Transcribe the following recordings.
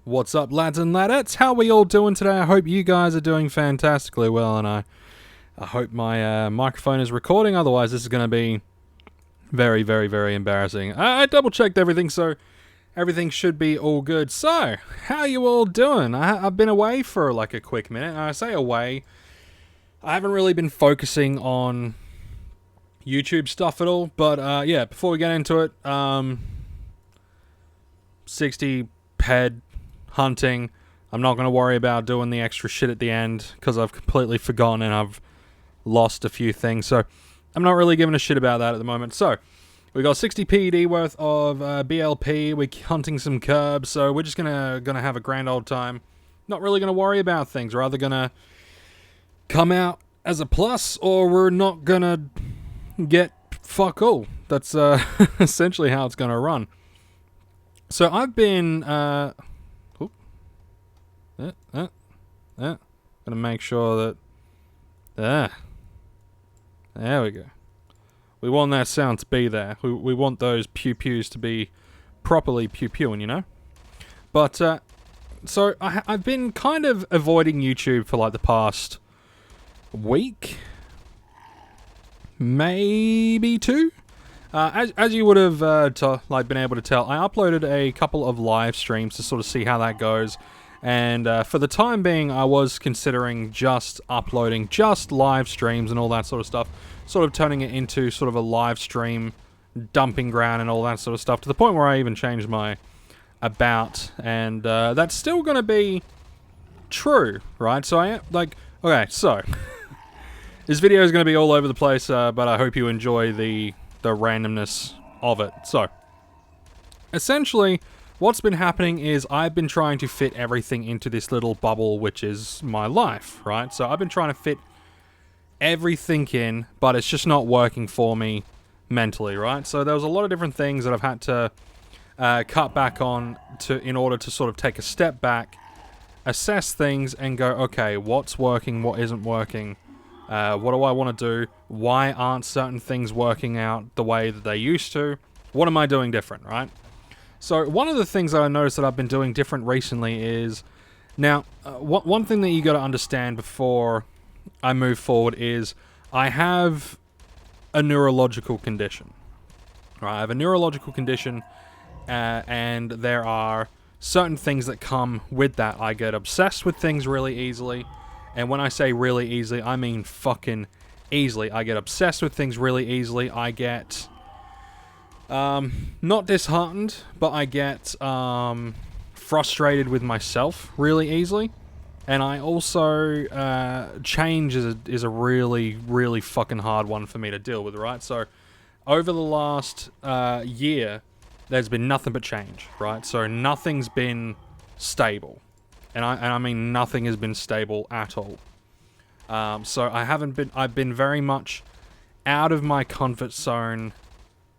What's up, lads and ladettes? How are we all doing today? I hope you guys are doing fantastically well, and I hope my microphone is recording. Otherwise, this is going to be very, very, very embarrassing. I double-checked everything, so everything should be all good. So, how are you all doing? I've been away for like a quick minute. I say away. I haven't really been focusing on YouTube stuff at all, but yeah, before we get into it, 60 head hunting. I'm not going to worry about doing the extra shit at the end because I've completely forgotten and I've lost a few things. So I'm not really giving a shit about that at the moment. So we got 60 PED worth of BLP. We're hunting some curbs, so we're just gonna have a grand old time. Not really gonna worry about things. We're either gonna come out as a plus or we're not gonna get fuck all. That's essentially how it's gonna run. So I've been gonna make sure that there we go. We want that sound to be there. We want those pew-pews to be properly pew-pewing, you know? But, so I've been kind of avoiding YouTube for like the past week. Maybe two? As you would have been able to tell, I uploaded a couple of live streams to sort of see how that goes. And for the time being, I was considering just uploading just live streams and all that sort of stuff. Sort of turning it into sort of a live stream dumping ground and all that sort of stuff. To the point where I even changed my about. And that's still going to be true, right? So I am, like, okay, so this video is going to be all over the place, but I hope you enjoy the randomness of it. So, essentially, what's been happening is I've been trying to fit everything into this little bubble, which is my life, right? So I've been trying to fit everything in, but it's just not working for me mentally, right? So there was a lot of different things that I've had to cut back on in order to sort of take a step back, assess things, and go, okay, what's working, what isn't working? What do I want to do? Why aren't certain things working out the way that they used to? What am I doing different, right? So one of the things that I noticed that I've been doing different recently is... Now, one thing that you got to understand before I move forward is I have a neurological condition. Right? I have a neurological condition, and there are certain things that come with that. I get obsessed with things really easily. And when I say really easily, I mean fucking easily. I get obsessed with things really easily. I get, not disheartened, but I get frustrated with myself really easily. And I also, change is a really, really fucking hard one for me to deal with, right? So, over the last year, there's been nothing but change, right? So, nothing's been stable. And I mean nothing has been stable at all. So I've been very much out of my comfort zone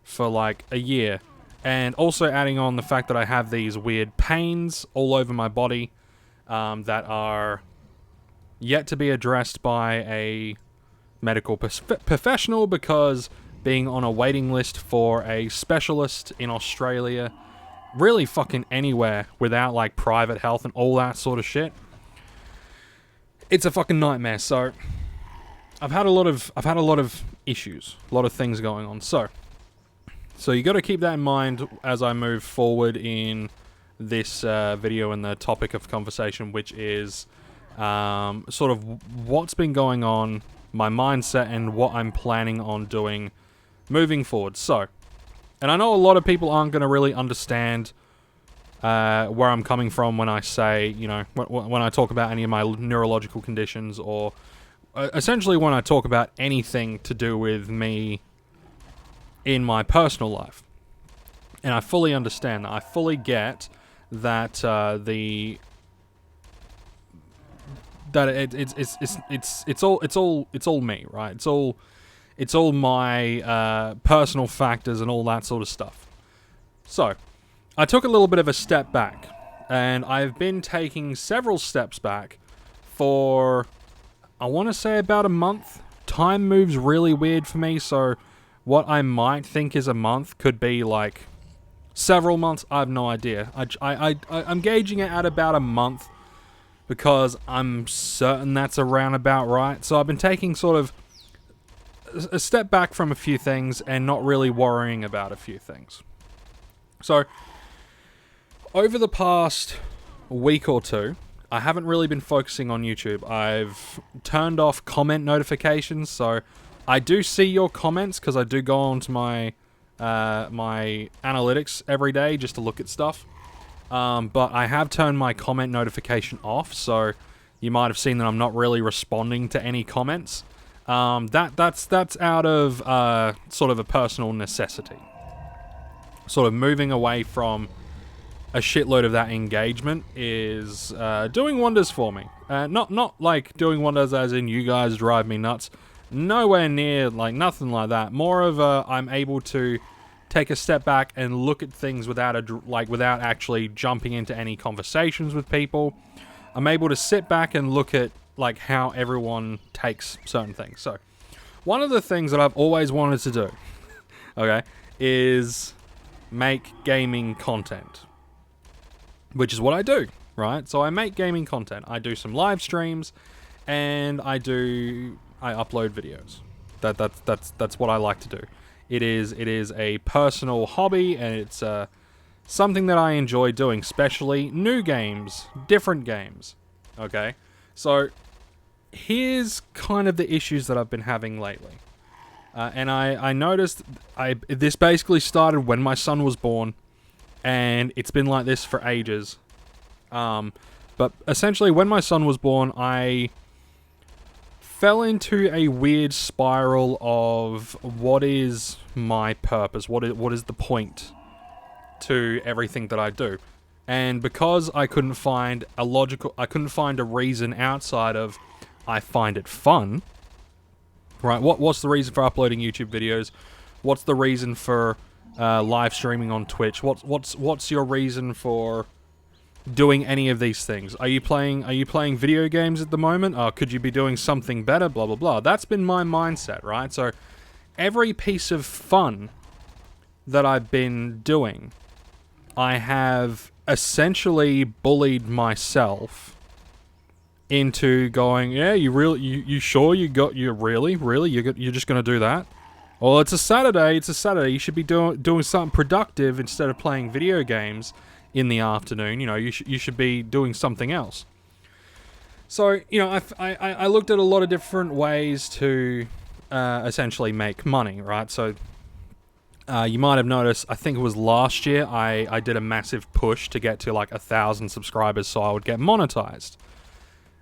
for like a year. And also adding on the fact that I have these weird pains all over my body that are yet to be addressed by a medical professional, because being on a waiting list for a specialist in Australia, really fucking anywhere without like private health and all that sort of shit, it's a fucking nightmare. So I've had a lot of issues, a lot of things going on. So you got to keep that in mind as I move forward in this video and the topic of conversation, which is sort of what's been going on, my mindset, and what I'm planning on doing moving forward. So, and I know a lot of people aren't going to really understand where I'm coming from when I say, you know, when I talk about any of my neurological conditions, or essentially when I talk about anything to do with me in my personal life. And I fully understand that. I fully get that it's all me, right? It's all my personal factors and all that sort of stuff. So, I took a little bit of a step back, and I've been taking several steps back for, I want to say, about a month. Time moves really weird for me, so what I might think is a month could be like Several months? I have no idea. I'm gauging it at about a month because I'm certain that's around about right. So I've been taking sort of a step back from a few things and not really worrying about a few things. So over the past week or two, I haven't really been focusing on YouTube. I've turned off comment notifications, so I do see your comments because I do go onto my my analytics every day just to look at stuff. But I have turned my comment notification off, so you might have seen that I'm not really responding to any comments. That's out of sort of a personal necessity. Sort of moving away from a shitload of that engagement is doing wonders for me. Not like doing wonders as in you guys drive me nuts. Nowhere near, like, nothing like that. More of a, I'm able to take a step back and look at things without actually jumping into any conversations with people. I'm able to sit back and look at, like, how everyone takes certain things. So, one of the things that I've always wanted to do, okay, is make gaming content. Which is what I do, right? So I make gaming content. I do some live streams, and I upload videos. That's what I like to do. It is a personal hobby, and it's something that I enjoy doing, especially new games, different games. Okay, so here's kind of the issues that I've been having lately, and I noticed this basically started when my son was born. And it's been like this for ages. But essentially, when my son was born, I fell into a weird spiral of what is my purpose? What is the point to everything that I do? And because I couldn't find a reason outside of I find it fun. Right? What's the reason for uploading YouTube videos? What's the reason for live streaming on Twitch? What's your reason for doing any of these things? Are you playing video games at the moment? Could you be doing something better? Blah blah blah. That's been my mindset, right? So every piece of fun that I've been doing, I have essentially bullied myself into going, yeah, you sure you're just gonna do that? Well, it's a Saturday. You should be doing something productive instead of playing video games in the afternoon. You know, you should be doing something else. So, you know, I looked at a lot of different ways to essentially make money, right? So, you might have noticed, I think it was last year, I did a massive push to get to like 1,000 subscribers so I would get monetized.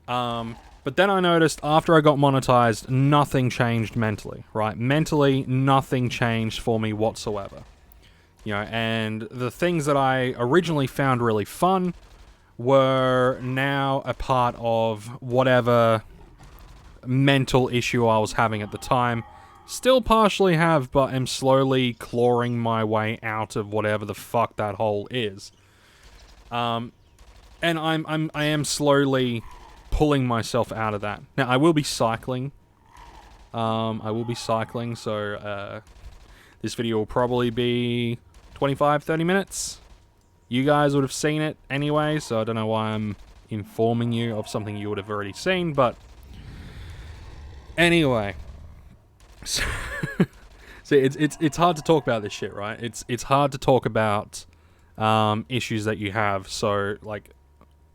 But then I noticed after I got monetized, nothing changed mentally, right? Mentally, nothing changed for me whatsoever. You know, and the things that I originally found really fun were now a part of whatever mental issue I was having at the time. Still partially have, but am slowly clawing my way out of whatever the fuck that hole is. And I am slowly pulling myself out of that. Now, I will be cycling. So this video will probably be 25, 30 minutes. You guys would have seen it anyway, so I don't know why I'm informing you of something you would have already seen, but anyway. So see, it's hard to talk about this shit, right? It's hard to talk about issues that you have so, like,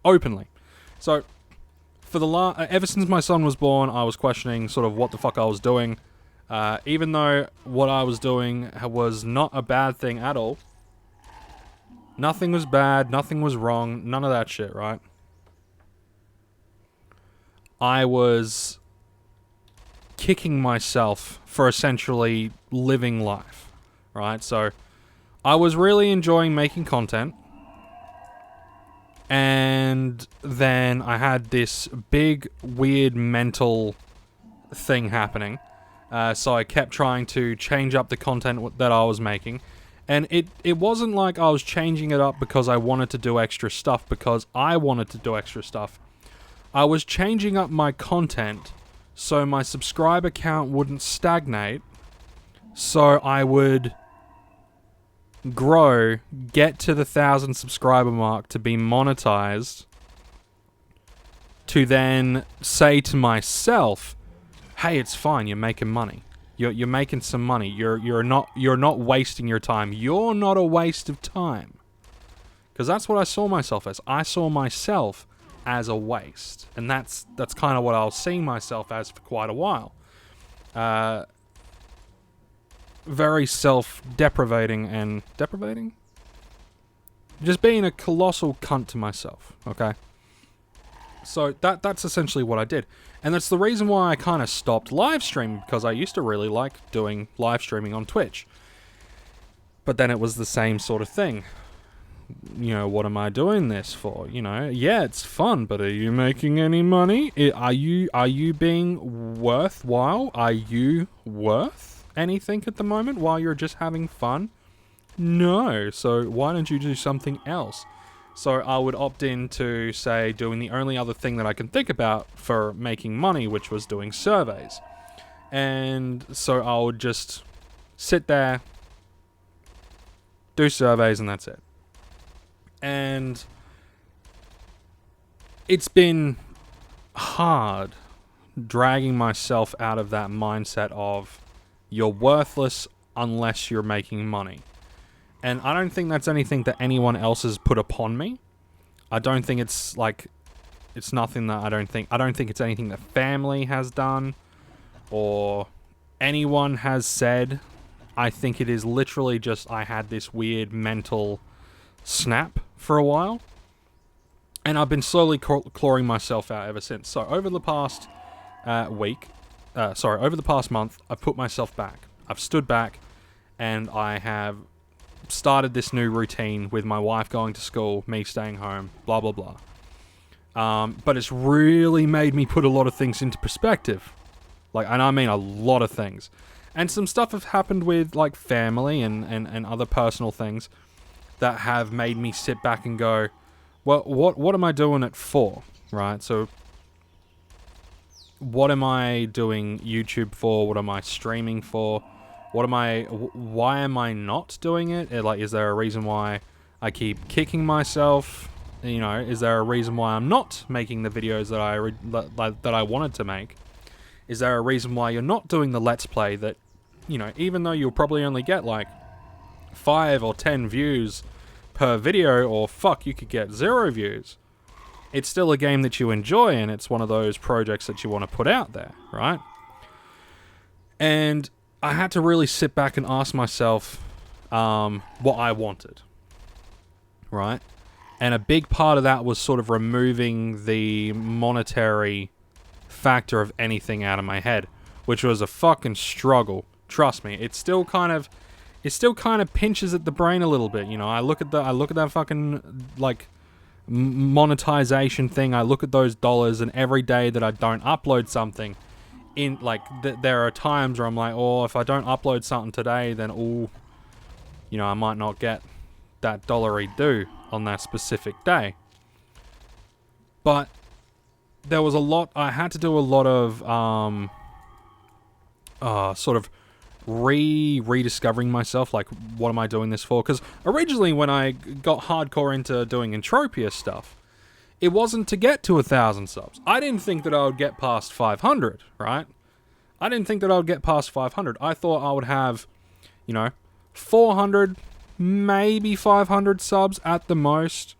openly. So for ever since my son was born, I was questioning sort of what the fuck I was doing. Even though what I was doing was not a bad thing at all. Nothing was bad, nothing was wrong, none of that shit, right? I was kicking myself for essentially living life, right? So I was really enjoying making content. And then I had this big, weird mental thing happening. So I kept trying to change up the content that I was making. And it wasn't like I was changing it up because I wanted to do extra stuff, because I wanted to do extra stuff. I was changing up my content so my subscriber count wouldn't stagnate. So I would grow, get to the 1,000 subscriber mark to be monetized, to then say to myself, hey, it's fine, you're making money. You're making some money. You're not wasting your time. You're not a waste of time. Because that's what I saw myself as. I saw myself as a waste. And that's kind of what I was seeing myself as for quite a while. Very self-deprivating and... Deprivating? Just being a colossal cunt to myself, okay? So that's essentially what I did. And that's the reason why I kind of stopped live streaming, because I used to really like doing live streaming on Twitch. But then it was the same sort of thing. You know, what am I doing this for? You know, yeah, it's fun, but are you making any money? Are you being worthwhile? Are you worth anything at the moment while you're just having fun? No. So why don't you do something else? So I would opt into, say, doing the only other thing that I can think about for making money, which was doing surveys. And so I would just sit there, do surveys, and that's it. And it's been hard dragging myself out of that mindset of you're worthless unless you're making money. And I don't think that's anything that anyone else has put upon me. I don't think it's like, it's nothing that I don't think it's anything that family has done or anyone has said. I think it is literally just I had this weird mental snap for a while. And I've been slowly clawing myself out ever since. So over the past over the past month, I've put myself back. I've stood back and I have started this new routine with my wife going to school, me staying home, blah, blah, blah. But it's really made me put a lot of things into perspective. Like, and I mean a lot of things. And some stuff have happened with, like, family and other personal things that have made me sit back and go, well, what am I doing it for, right? So, what am I doing YouTube for? What am I streaming for? Why am I not doing it? Like, is there a reason why I keep kicking myself? You know, is there a reason why I'm not making the videos that I wanted to make? Is there a reason why you're not doing the Let's Play that, you know, even though you'll probably only get like 5 or 10 views per video, or fuck, you could get 0 views. It's still a game that you enjoy, and it's one of those projects that you want to put out there, right? And I had to really sit back and ask myself what I wanted, right? And a big part of that was sort of removing the monetary factor of anything out of my head, which was a fucking struggle. Trust me, it still kind of pinches at the brain a little bit. You know, I look at that fucking like monetization thing. I look at those dollars, and every day that I don't upload something, in like there are times where I'm like, oh, if I don't upload something today, then you know, I might not get that dollary due on that specific day. But there was a lot, I had to do a lot of sort of rediscovering myself, like, what am I doing this for? Because originally when I got hardcore into doing Entropia stuff, it wasn't to get to 1,000 subs. I didn't think that I would get past 500, right? I didn't think that I would get past 500. I thought I would have, you know, 400, maybe 500 subs at the most.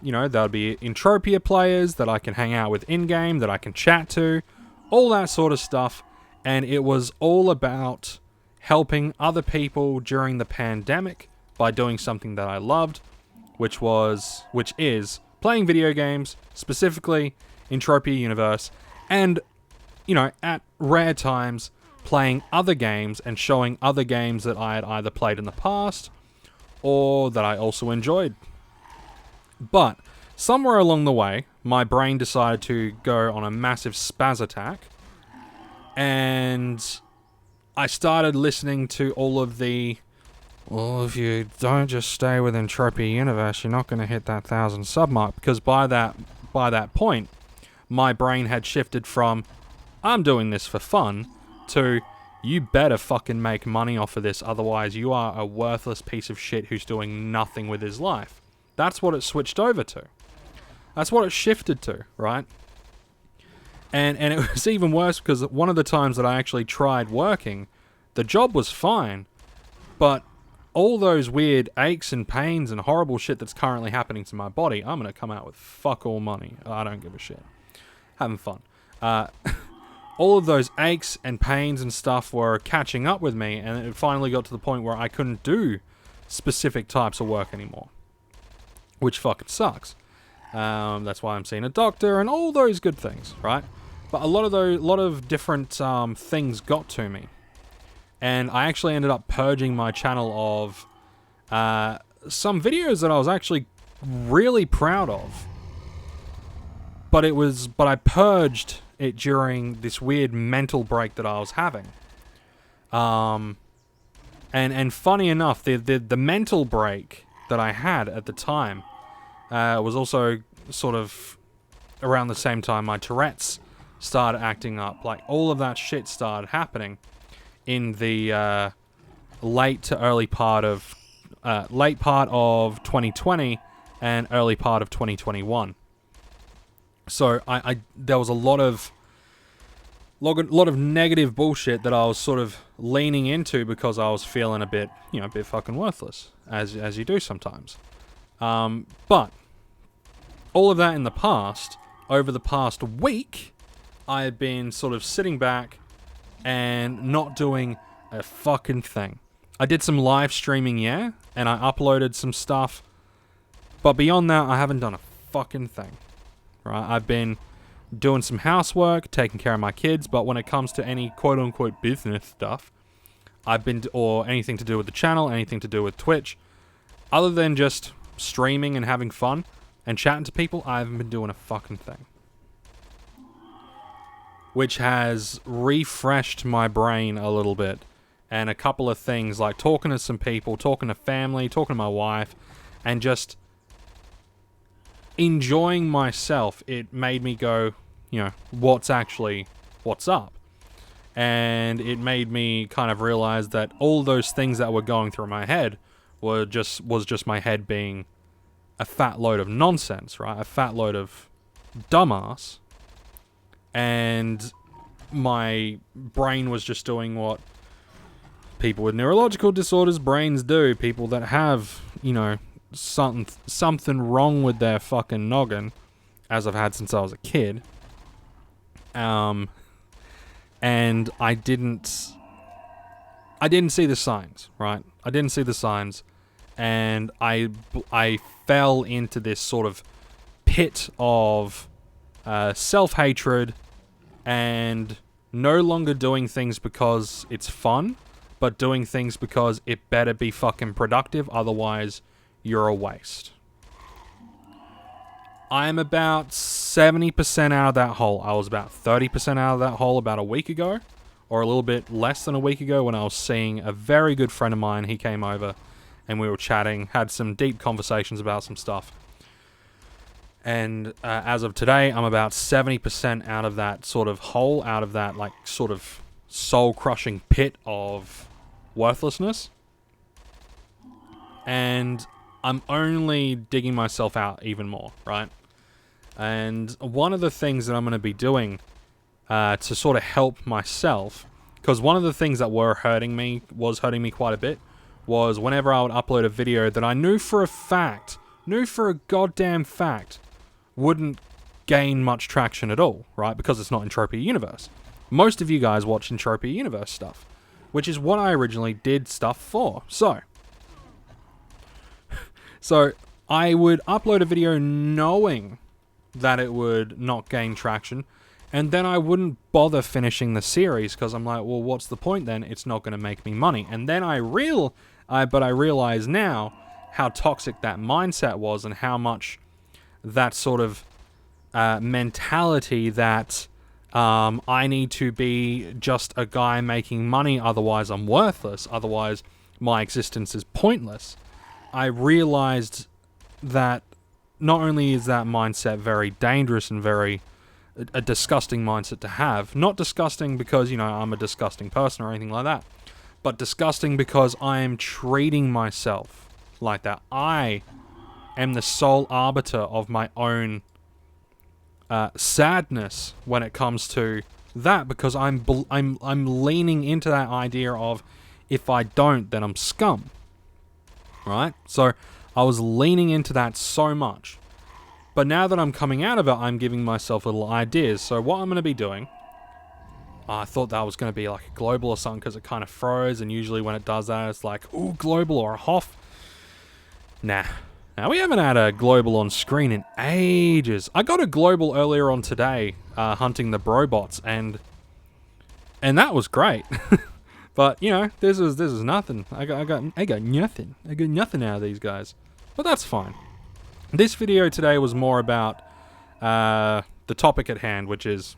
You know, there'll be Entropia players that I can hang out with in-game, that I can chat to, all that sort of stuff. And it was all about helping other people during the pandemic by doing something that I loved, which is playing video games, specifically Entropia Universe, and, you know, at rare times, playing other games and showing other games that I had either played in the past or that I also enjoyed. But somewhere along the way, my brain decided to go on a massive spaz attack, and I started listening to all of the, well, if you don't just stay with Entropia Universe, you're not going to hit that 1,000 sub mark. Because by that point, my brain had shifted from, I'm doing this for fun, to, you better fucking make money off of this, otherwise you are a worthless piece of shit who's doing nothing with his life. That's what it switched over to. That's what it shifted to, right? And it was even worse because one of the times that I actually tried working, the job was fine, but all those weird aches and pains and horrible shit that's currently happening to my body, I'm going to come out with fuck all money. I don't give a shit. Having fun. All of those aches and pains and stuff were catching up with me, and it finally got to the point where I couldn't do specific types of work anymore. Which fucking sucks. That's why I'm seeing a doctor and all those good things, right? But a lot of different things got to me. And I actually ended up purging my channel of some videos that I was actually really proud of. But I purged it during this weird mental break that I was having. And funny enough, the mental break that I had at the time was also sort of around the same time my Tourette's started acting up. Like, all of that shit started happening in the late part of 2020 and early part of 2021. So there was a lot of negative bullshit that I was sort of leaning into because I was feeling a bit fucking worthless, as you do sometimes. But all of that in the past, over the past week, I had been sort of sitting back and not doing a fucking thing. I did some live streaming, yeah, and I uploaded some stuff, but beyond that, I haven't done a fucking thing. Right? I've been doing some housework, taking care of my kids, but when it comes to any quote-unquote business stuff, or anything to do with the channel, anything to do with Twitch, other than just streaming and having fun and chatting to people, I haven't been doing a fucking thing. Which has refreshed my brain a little bit. And a couple of things like talking to some people, talking to family, talking to my wife, and just enjoying myself. It made me go, what's up? And it made me kind of realize that all those things that were going through my head was just my head being a fat load of nonsense, right? A fat load of dumbass. And my brain was just doing what people with neurological disorders brains do. People that have, something wrong with their fucking noggin, as I've had since I was a kid. And I didn't see the signs, right? I didn't see the signs, and I fell into this sort of pit of self-hatred and no longer doing things because it's fun, but doing things because it better be fucking productive, otherwise you're a waste. I'm about 70% out of that hole. I was about 30% out of that hole about a week ago, or a little bit less than a week ago, when I was seeing a very good friend of mine. He came over and we were chatting, had some deep conversations about some stuff. And as of today, I'm about 70% out of that sort of hole, out of that sort of soul-crushing pit of worthlessness. And I'm only digging myself out even more, right? And one of the things that I'm going to be doing to sort of help myself, because one of the things that was hurting me quite a bit, was whenever I would upload a video that I knew for a goddamn fact, wouldn't gain much traction at all, right? Because it's not Entropia Universe. Most of you guys watch Entropia Universe stuff, which is what I originally did stuff for. So I would upload a video knowing that it would not gain traction, and then I wouldn't bother finishing the series because I'm like, well, what's the point then? It's not going to make me money. And then I realize now how toxic that mindset was, and how much that sort of mentality that I need to be just a guy making money, otherwise I'm worthless, otherwise my existence is pointless. I realized that not only is that mindset very dangerous and very a disgusting mindset to have. Not disgusting because, you know, I'm a disgusting person or anything like that, but disgusting because I am treating myself like that. I am the sole arbiter of my own sadness when it comes to that, because I'm leaning into that idea of, if I don't, then I'm scum. Right? So I was leaning into that so much. But now that I'm coming out of it, I'm giving myself little ideas. So what I'm going to be doing, I thought that was going to be like a global or something because it kind of froze, and usually when it does that, it's like, ooh, global or a HOF. Nah. Now, we haven't had a global on screen in ages. I got a global earlier on today, hunting the brobots, and that was great. But, you know, this is nothing. I got nothing. I got nothing out of these guys. But that's fine. This video today was more about the topic at hand, which is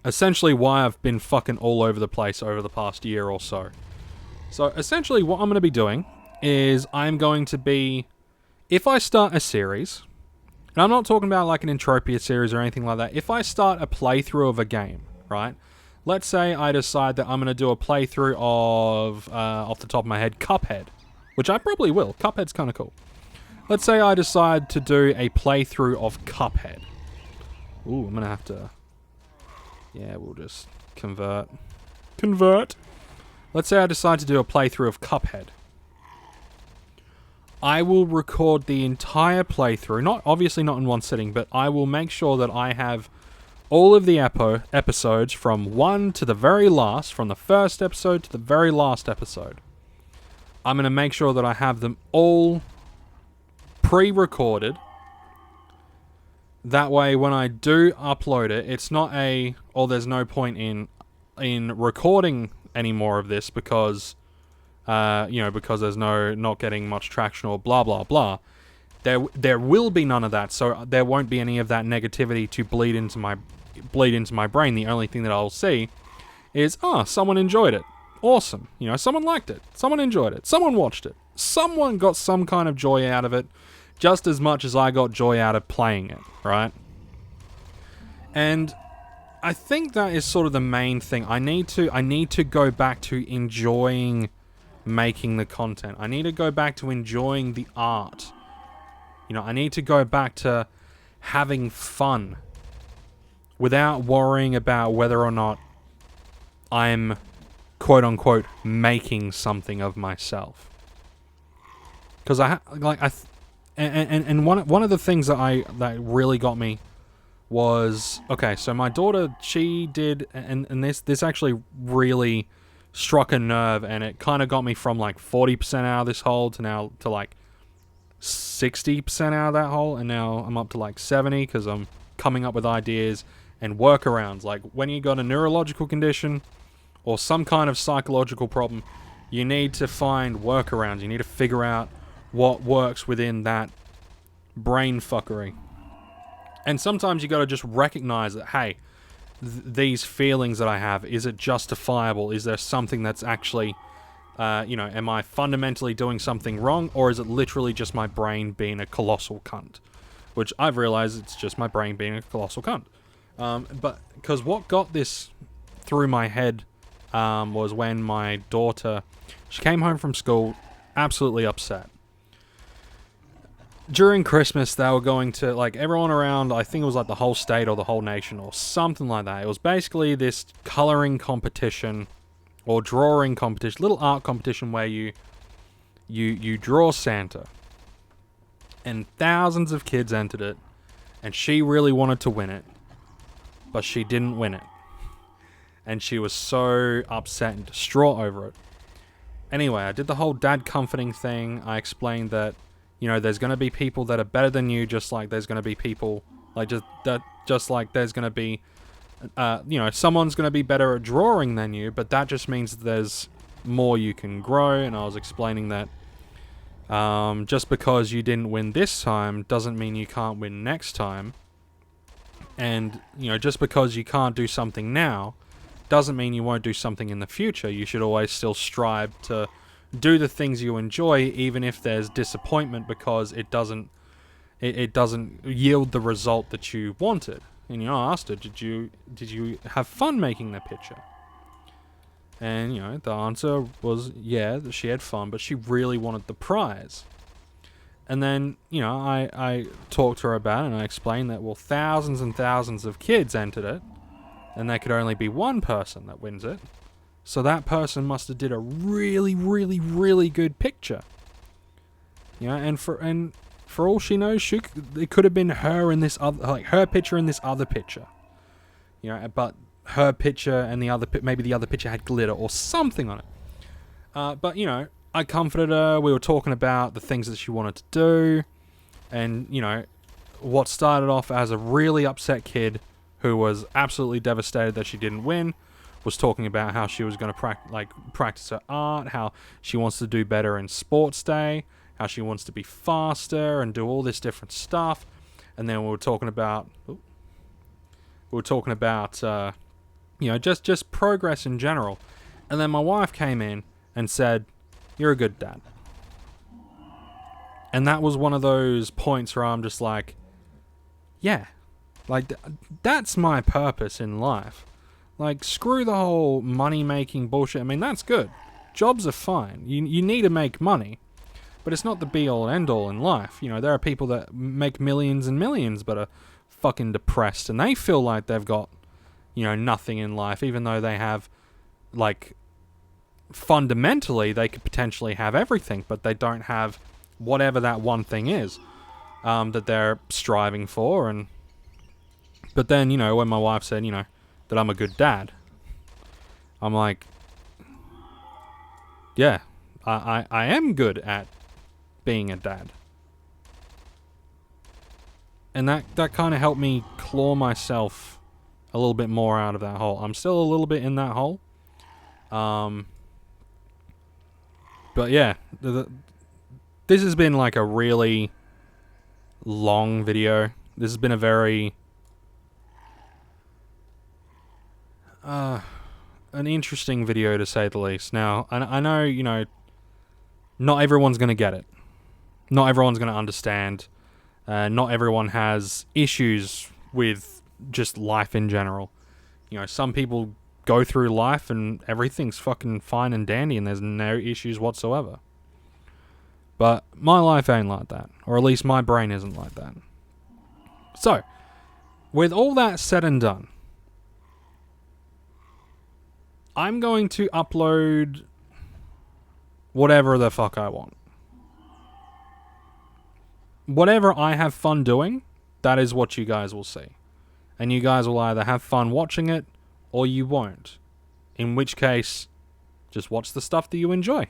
essentially why I've been fucking all over the place over the past year or so. So, essentially, what I'm going to be doing is I'm going to be, if I start a series, and I'm not talking about like an Entropia series or anything like that, if I start a playthrough of a game, right? Let's say I decide that I'm going to do a playthrough of, off the top of my head, Cuphead, which I probably will. Cuphead's kind of cool. Let's say I decide to do a playthrough of Cuphead. Ooh, I'm going to have to, yeah, we'll just convert. Let's say I decide to do a playthrough of Cuphead. I will record the entire playthrough, obviously not in one sitting, but I will make sure that I have all of the episodes from 1 to the very last, from the first episode to the very last episode. I'm going to make sure that I have them all pre-recorded. That way, when I do upload it, it's not there's no point in recording any more of this because because there's not getting much traction or blah blah blah. There will be none of that, so there won't be any of that negativity to bleed into my brain. The only thing that I'll see is, someone enjoyed it. Awesome. You know, someone liked it. Someone enjoyed it. Someone watched it. Someone got some kind of joy out of it, just as much as I got joy out of playing it, right? And I think that is sort of the main thing. I need to go back to enjoying making the content. I need to go back to enjoying the art. You know, I need to go back to having fun without worrying about whether or not I'm quote unquote making something of myself. Because one of the things that really got me was, okay, so my daughter, she did, and this actually really struck a nerve, and it kind of got me from like 40% out of this hole to now to like 60% out of that hole, and now I'm up to like 70 because I'm coming up with ideas and workarounds. Like, when you got a neurological condition or some kind of psychological problem, you need to find workarounds. You need to figure out what works within that brain fuckery. And sometimes you got to just recognize that, hey, these feelings that I have, is it justifiable? Is there something that's actually, am I fundamentally doing something wrong, or is it literally just my brain being a colossal cunt? Which I've realized it's just my brain being a colossal cunt. But because what got this through my head was when my daughter, she came home from school absolutely upset. During Christmas, they were going to, like, everyone around, I think it was like the whole state or the whole nation or something like that. It was basically this coloring competition or drawing competition, little art competition where you draw Santa. And thousands of kids entered it, and she really wanted to win it, but she didn't win it. And she was so upset and distraught over it. Anyway, I did the whole dad comforting thing. I explained that, there's going to be people that are better than you, just like there's going to be people, like, just like there's going to be, someone's going to be better at drawing than you, but that just means that there's more you can grow. And I was explaining that just because you didn't win this time doesn't mean you can't win next time. And, just because you can't do something now doesn't mean you won't do something in the future. You should always still strive to do the things you enjoy, even if there's disappointment, because it doesn't it doesn't yield the result that you wanted. And I asked her, did you have fun making the picture? And the answer was yeah, that she had fun, but she really wanted the prize. And then I talked to her about it, and I explained that thousands and thousands of kids entered it, and there could only be one person that wins it. So that person must have did a really, really, really good picture. And for all she knows, it could have been her in this other, her picture in this other picture. But her picture and maybe the other picture had glitter or something on it. But I comforted her. We were talking about the things that she wanted to do, and what started off as a really upset kid who was absolutely devastated that she didn't win was talking about how she was going to practice her art, how she wants to do better in sports day, how she wants to be faster and do all this different stuff. And then we were talking about just progress in general. And then my wife came in and said, "You're a good dad." And that was one of those points where I'm just like, yeah, that's my purpose in life. Screw the whole money-making bullshit. I mean, that's good. Jobs are fine. You need to make money. But it's not the be-all and end-all in life. There are people that make millions and millions but are fucking depressed. And they feel like they've got, nothing in life. Even though they have, fundamentally, they could potentially have everything. But they don't have whatever that one thing is that they're striving for. But then, when my wife said, that I'm a good dad, I'm like, yeah, I am good at being a dad. And that kind of helped me claw myself a little bit more out of that hole. I'm still a little bit in that hole. But yeah, this has been a really long video. This has been a very an interesting video, to say the least. Now, I know, not everyone's going to get it. Not everyone's going to understand. Not everyone has issues with just life in general. Some people go through life and everything's fucking fine and dandy and there's no issues whatsoever. But my life ain't like that. Or at least my brain isn't like that. So, with all that said and done, I'm going to upload whatever the fuck I want. Whatever I have fun doing, that is what you guys will see. And you guys will either have fun watching it, or you won't. In which case, just watch the stuff that you enjoy.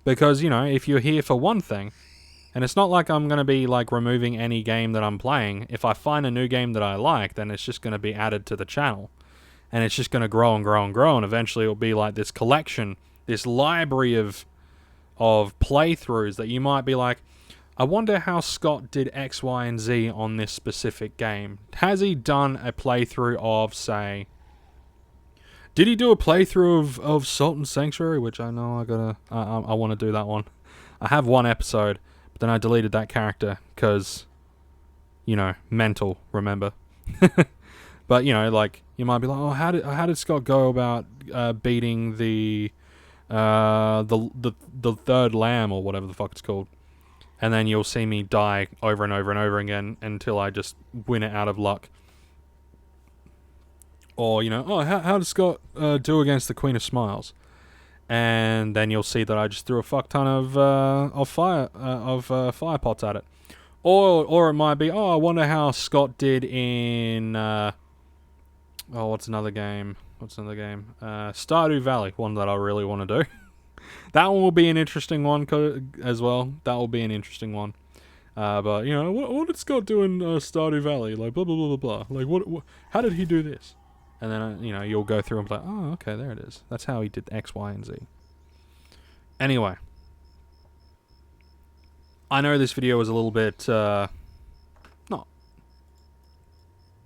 Because, if you're here for one thing, and it's not like I'm going to be, removing any game that I'm playing. If I find a new game that I like, then it's just going to be added to the channel. And it's just going to grow and grow and grow, and eventually it'll be like this collection, this library of playthroughs that you might be like, I wonder how Scott did X, Y, and Z on this specific game. Has he done a playthrough of, say... Did he do a playthrough of Salt and Sanctuary? Which I know I want to do that one. I have one episode, but then I deleted that character because, mental, remember? But, you might be like, oh, how did Scott go about beating the third lamb or whatever the fuck it's called? And then you'll see me die over and over and over again until I just win it out of luck. Or, how did Scott do against the Queen of Smiles? And then you'll see that I just threw a fuck ton of fire pots at it. Or it might be, I wonder how Scott did in what's another game? Stardew Valley, one that I really want to do. That one will be an interesting one as well. That will be an interesting one. But what did Scott do in Stardew Valley? Blah blah blah blah blah. What? How did he do this? And then you'll go through and be like, oh, okay, there it is. That's how he did X, Y, and Z. Anyway, I know this video was a little bit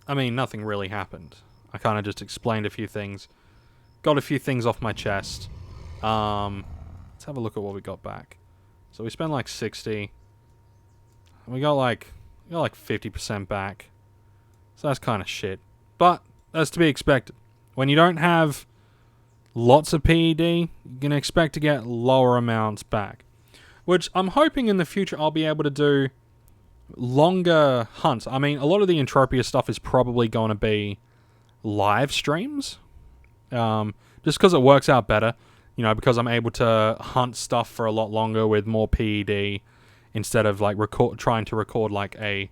nothing really happened. I kind of just explained a few things, got a few things off my chest. Let's have a look at what we got back. So we spent 60. We got like 50% back. So that's kind of shit. But that's to be expected. When you don't have lots of PED, you can expect to get lower amounts back. Which I'm hoping in the future I'll be able to do longer hunts. I mean, a lot of the Entropia stuff is probably going to be live streams. Just because it works out better. You know, because I'm able to hunt stuff for a lot longer with more PED instead of like trying to record like a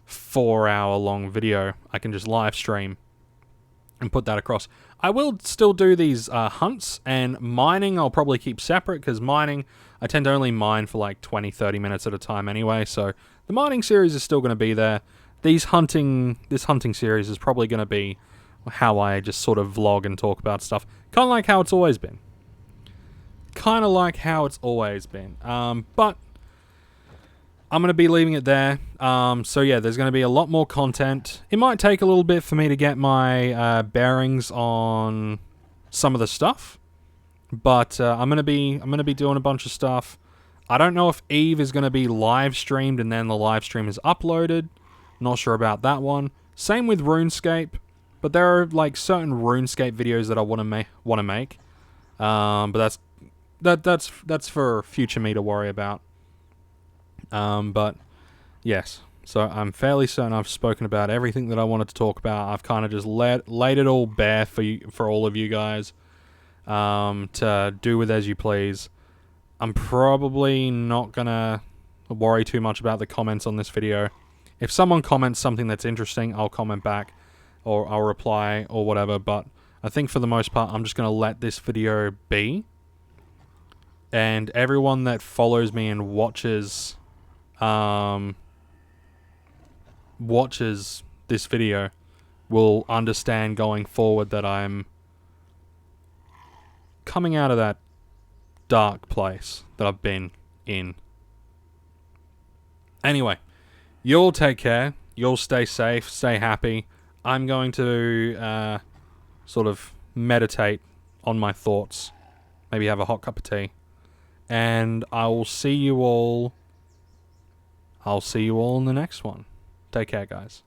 4-hour long video. I can just live stream and put that across. I will still do these hunts, and mining I'll probably keep separate, because mining, I tend to only mine for like 20-30 minutes at a time anyway, so the mining series is still going to be there. This hunting series is probably going to be how I just sort of vlog and talk about stuff. Kind of like how it's always been. But I'm going to be leaving it there. So yeah, there's going to be a lot more content. It might take a little bit for me to get my bearings on some of the stuff, but I'm going to be doing a bunch of stuff. I don't know if Eve is going to be live streamed and then the live stream is uploaded. Not sure about that one. Same with RuneScape, but there are like certain RuneScape videos that I want to make. But that's for future me to worry about. But yes, so I'm fairly certain I've spoken about everything that I wanted to talk about. I've kind of just laid it all bare for all of you guys, to do with as you please. I'm probably not gonna worry too much about the comments on this video. If someone comments something that's interesting, I'll comment back, or I'll reply, or whatever, but I think for the most part, I'm just gonna let this video be. And everyone that follows me and watches this video will understand going forward that I'm coming out of that dark place that I've been in. Anyway, you'll take care. You'll stay safe, stay happy. I'm going to sort of meditate on my thoughts. Maybe have a hot cup of tea. And I will see you all. I'll see you all in the next one. Take care, guys.